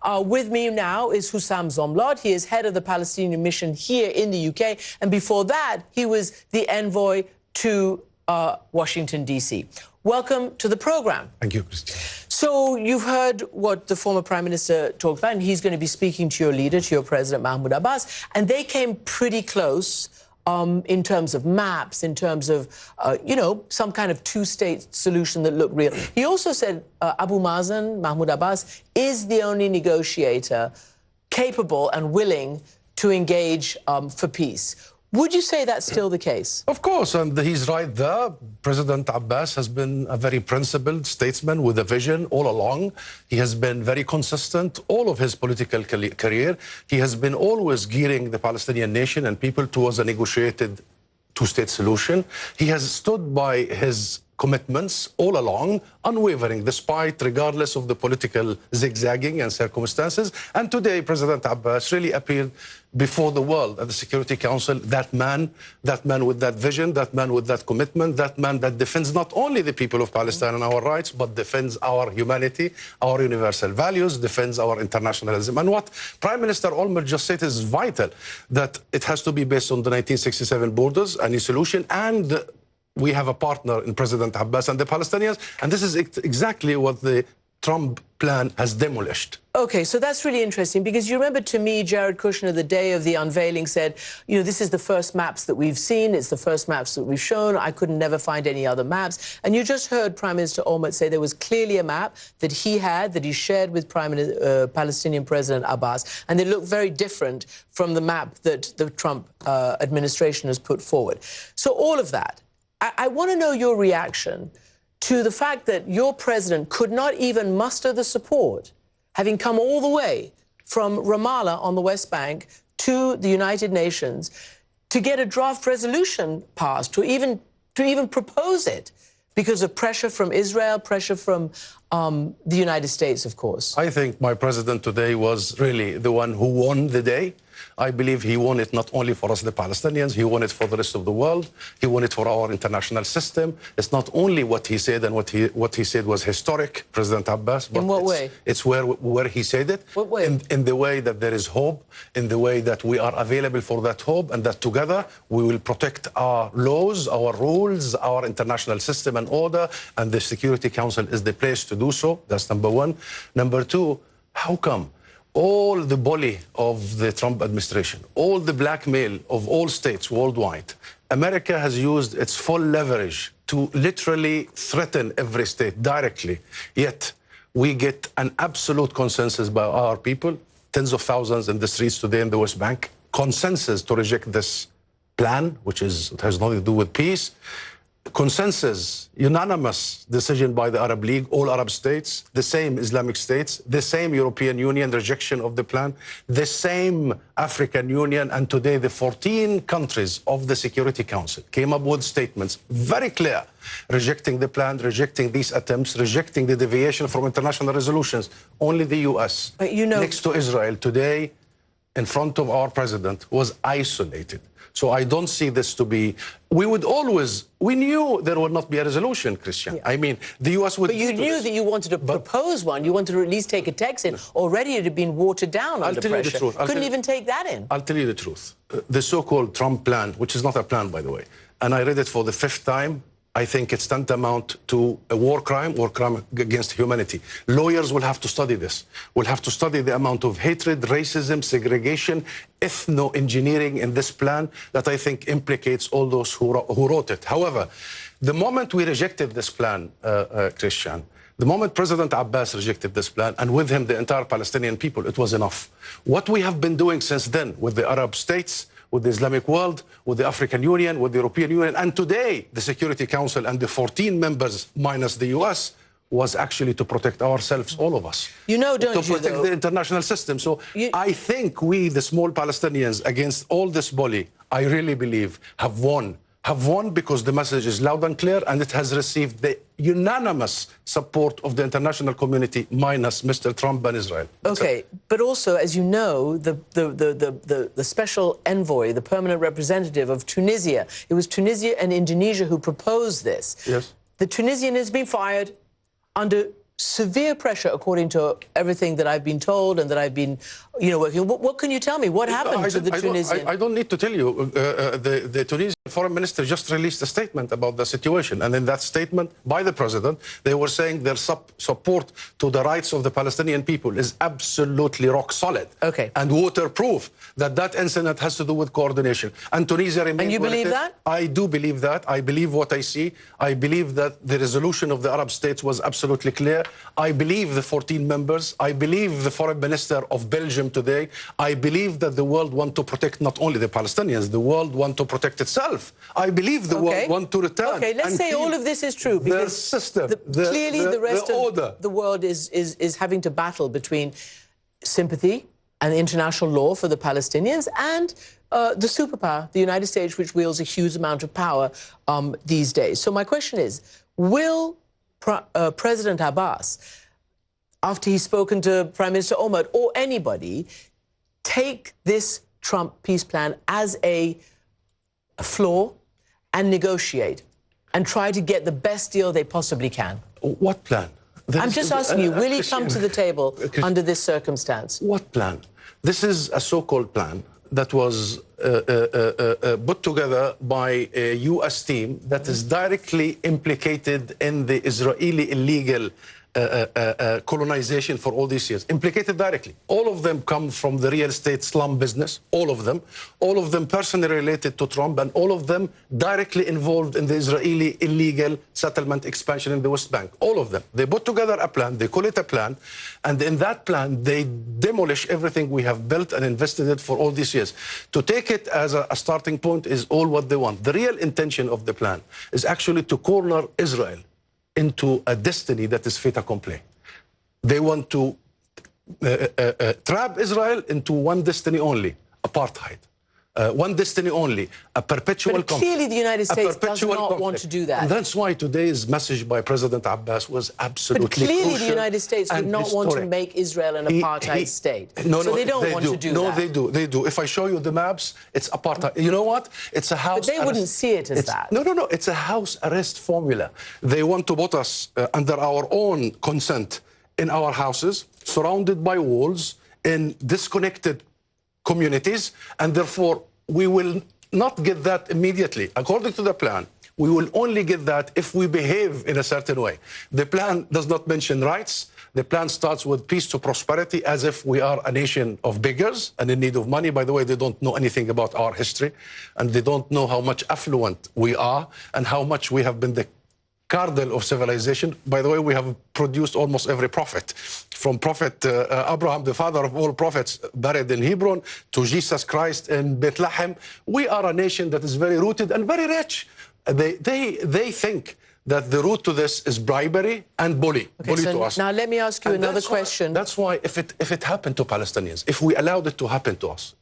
With me now is Hussam Zomlot. He is head of the Palestinian mission here in the UK. And before that, he was the envoy to Washington, D.C. Welcome to the program. Thank you, Christian. So you've heard what the former Prime Minister talked about, and he's going to be speaking to your leader, to your President, Mahmoud Abbas. And they came pretty close in terms of maps, in terms of, you know, some kind of two-state solution that looked real. He also said Abu Mazen, Mahmoud Abbas, is the only negotiator capable and willing to engage for peace. Would you say that's still the case? Of course, and he's right there. President Abbas has been a very principled statesman with a vision all along. He has been very consistent all of his political career. He has been always gearing the Palestinian nation and people towards a negotiated two-state solution. He has stood by his commitments all along, unwavering, regardless of the political zigzagging and circumstances. And today, President Abbas really appeared before the world at the Security Council, that man with that vision, that man with that commitment, that man that defends not only the people of Palestine and our rights, but defends our humanity, our universal values, defends our internationalism. And what Prime Minister Olmert just said is vital, that it has to be based on the 1967 borders, any solution, and we have a partner in President Abbas and the Palestinians, and this is exactly what the Trump plan has demolished. Okay, so that's really interesting, because you remember, to me, Jared Kushner, the day of the unveiling, said, you know, this is the first maps that we've seen, it's the first maps that we've shown, I could never find any other maps. And you just heard Prime Minister Olmert say there was clearly a map that he had, that he shared with Palestinian President Abbas, and they look very different from the map that the Trump administration has put forward. So all of that, I want to know your reaction to the fact that your president could not even muster the support, having come all the way from Ramallah on the West Bank to the United Nations, to get a draft resolution passed, to even propose it, because of pressure from Israel, pressure from the United States, of course. I think my president today was really the one who won the day. I believe he won it not only for us, the Palestinians, he won it for the rest of the world. He won it for our international system. It's not only what he said, and what he said was historic, President Abbas. But in what way? It's where he said it. What way? In the way that there is hope, in the way that we are available for that hope, and that together we will protect our laws, our rules, our international system and order, and the Security Council is the place to do so. That's number one. Number two, how come all the bully of the Trump administration, all the blackmail of all states worldwide, America has used its full leverage to literally threaten every state directly, yet we get an absolute consensus by our people, tens of thousands in the streets today in the West Bank, consensus to reject this plan, which has nothing to do with peace. Consensus, unanimous decision by the Arab League, all Arab states, the same Islamic states, the same European Union rejection of the plan, the same African Union, and today the 14 countries of the Security Council came up with statements very clear, rejecting the plan, rejecting these attempts, rejecting the deviation from international resolutions. Only the US, next to Israel today, in front of our president, was isolated. So I don't see this to be... We knew there would not be a resolution, Christian. Yeah. I mean, the U.S. would... But you knew that you wanted to propose one. You wanted to at least take a text in. Already it had been watered down under pressure. I'll tell you the truth. Couldn't even take that in. I'll tell you the truth. The so-called Trump plan, which is not a plan, by the way, and I read it for the 5th time, I think it's tantamount to a war crime against humanity. Lawyers will have to study this. We'll have to study the amount of hatred, racism, segregation, ethno-engineering in this plan that I think implicates all those who wrote it. However, the moment we rejected this plan, Christian, the moment President Abbas rejected this plan, and with him the entire Palestinian people, it was enough. What we have been doing since then with the Arab states, with the Islamic world, with the African Union, with the European Union, and today the Security Council and the 14 members minus the US, was actually to protect ourselves, all of us. You know, don't you, to protect the international system. So I think we, the small Palestinians, against all this bully, I really believe, have won. Have won because the message is loud and clear, and it has received the unanimous support of the international community, minus Mr. Trump and Israel. Okay, but also, as you know, the special envoy, the permanent representative of Tunisia, it was Tunisia and Indonesia who proposed this. Yes. The Tunisian has been fired under severe pressure, according to everything that I've been told and that I've been, working. What can you tell me? What happened to the Tunisian? I don't need to tell you. The Tunisian foreign minister just released a statement about the situation. And in that statement by the president, they were saying their support to the rights of the Palestinian people is absolutely rock solid. Okay. And waterproof. That incident has to do with coordination. And Tunisia remains. And you believe that? I do believe that. I believe what I see. I believe that the resolution of the Arab states was absolutely clear. I believe the 14 members. I believe the foreign minister of Belgium today. I believe that the world want to protect not only the Palestinians, the world want to protect itself. I believe the world want to return. Okay, let's say all of this is true, because the system, clearly the rest of the world is having to battle between sympathy and international law for the Palestinians and the superpower, the United States, which wields a huge amount of power these days. So my question is, will President Abbas, after he's spoken to Prime Minister Omar or anybody, take this Trump peace plan as a flaw and negotiate and try to get the best deal they possibly can? What plan? I'm just asking you, will he come to the table under this circumstance? What plan? This is a so-called plan that was put together by a U.S. team that is directly implicated in the Israeli illegal colonization for all these years, implicated directly. All of them come from the real estate slum business, all of them personally related to Trump, and all of them directly involved in the Israeli illegal settlement expansion in the West Bank. All of them. They put together a plan, they call it a plan, and in that plan, they demolish everything we have built and invested in for all these years. To take it as a starting point is all what they want. The real intention of the plan is actually to corner Israel into a destiny that is fait accompli. They want to trap Israel into one destiny only, apartheid. One destiny only, a perpetual conflict. But clearly the United States does not want to do that. And that's why today's message by President Abbas was absolutely crucial. But clearly crucial, the United States would not want to make Israel an apartheid state. No, so they don't want to do that. No, they do. If I show you the maps, it's apartheid. You know what? It's a house But they wouldn't see it as that. No. It's a house arrest formula. They want to put us under our own consent in our houses, surrounded by walls, in disconnected communities, and therefore we will not get that immediately. According to the plan, we will only get that if we behave in a certain way. The plan does not mention rights. The plan starts with peace to prosperity, as if we are a nation of beggars and in need of money. By the way, they don't know anything about our history, and they don't know how much affluent we are and how much we have been the cradle of civilization. By the way, we have produced almost every prophet, from Prophet Abraham, the father of all prophets, buried in Hebron, to Jesus Christ in Bethlehem. We are a nation that is very rooted and very rich. They think that the root to this is bribery and bully to us. Now let me ask you another question. That's why if it happened to Palestinians, if we allowed it to happen to us,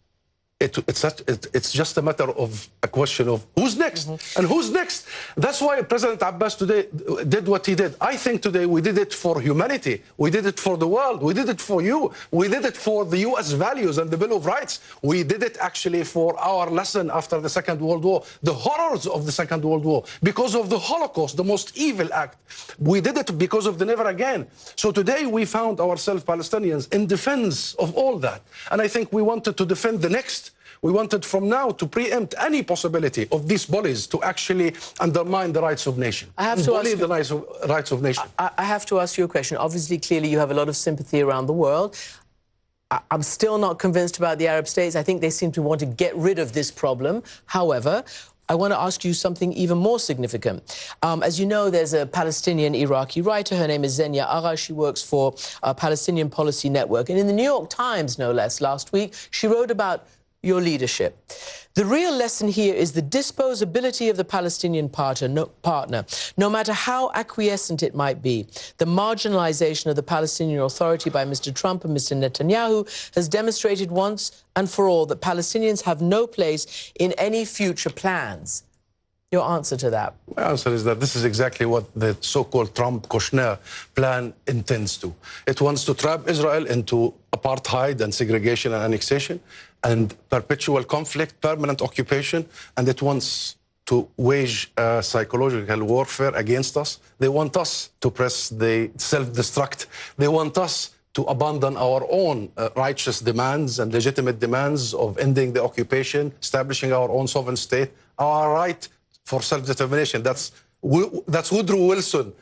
it's just a matter of a question of who's next and who's next. That's why President Abbas today did what he did. I think today we did it for humanity. We did it for the world. We did it for you. We did it for the U.S. values and the Bill of Rights. We did it actually for our lesson after the Second World War, the horrors of the Second World War, because of the Holocaust, the most evil act. We did it because of the never again. So today we found ourselves, Palestinians, in defense of all that. And I think we wanted to defend the next. We wanted from now to preempt any possibility of these bullies to actually undermine the rights of nations. I have to ask you, the rights of nations. I have to ask you a question. Obviously, clearly, you have a lot of sympathy around the world. I'm still not convinced about the Arab states. I think they seem to want to get rid of this problem. However, I want to ask you something even more significant. As you know, there's a Palestinian Iraqi writer. Her name is Zenia Agha. She works for Palestinian Policy Network. And in the New York Times, no less, last week, she wrote about your leadership. The real lesson here is the disposability of the Palestinian partner, no matter how acquiescent it might be. The marginalization of the Palestinian Authority by Mr. Trump and Mr. Netanyahu has demonstrated once and for all that Palestinians have no place in any future plans. Your answer to that? My answer is that this is exactly what the so-called Trump-Kushner plan intends to. It wants to trap Israel into apartheid and segregation and annexation and perpetual conflict, permanent occupation, and it wants to wage psychological warfare against us. They want us to press the self-destruct. They want us to abandon our own righteous demands and legitimate demands of ending the occupation, establishing our own sovereign state, our right for self-determination. That's Woodrow Wilson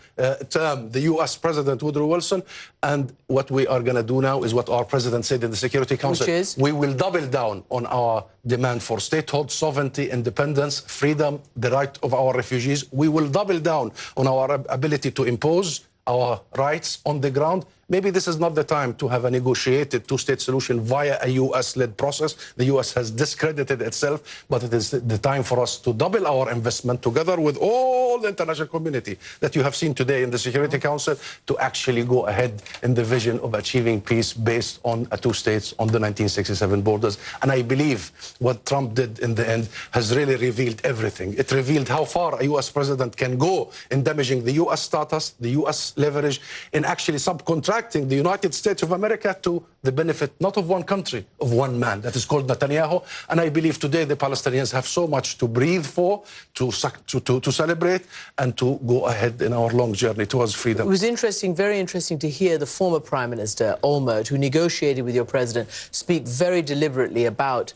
term, the U.S. President Woodrow Wilson. And what we are going to do now is what our president said in the Security Council. Which is? We will double down on our demand for statehood, sovereignty, independence, freedom, the right of our refugees. We will double down on our ability to impose our rights on the ground. Maybe this is not the time to have a negotiated two-state solution via a U.S.-led process. The U.S. has discredited itself, but it is the time for us to double our investment together with all the international community that you have seen today in the Security Council to actually go ahead in the vision of achieving peace based on a two states on the 1967 borders. And I believe what Trump did in the end has really revealed everything. It revealed how far a U.S. president can go in damaging the U.S. status, the U.S. leverage, in actually subcontracting the United States of America to the benefit not of one country, of one man that is called Netanyahu. And I believe today the Palestinians have so much to breathe for, to celebrate, and to go ahead in our long journey towards freedom. It was interesting, very interesting to hear the former Prime Minister, Olmert, who negotiated with your president, speak very deliberately about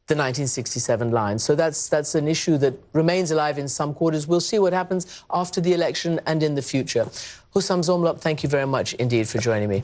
the 1967 line. So that's an issue that remains alive in some quarters. We'll see what happens after the election and in the future. Hussam Zomlot, thank you very much indeed for joining me.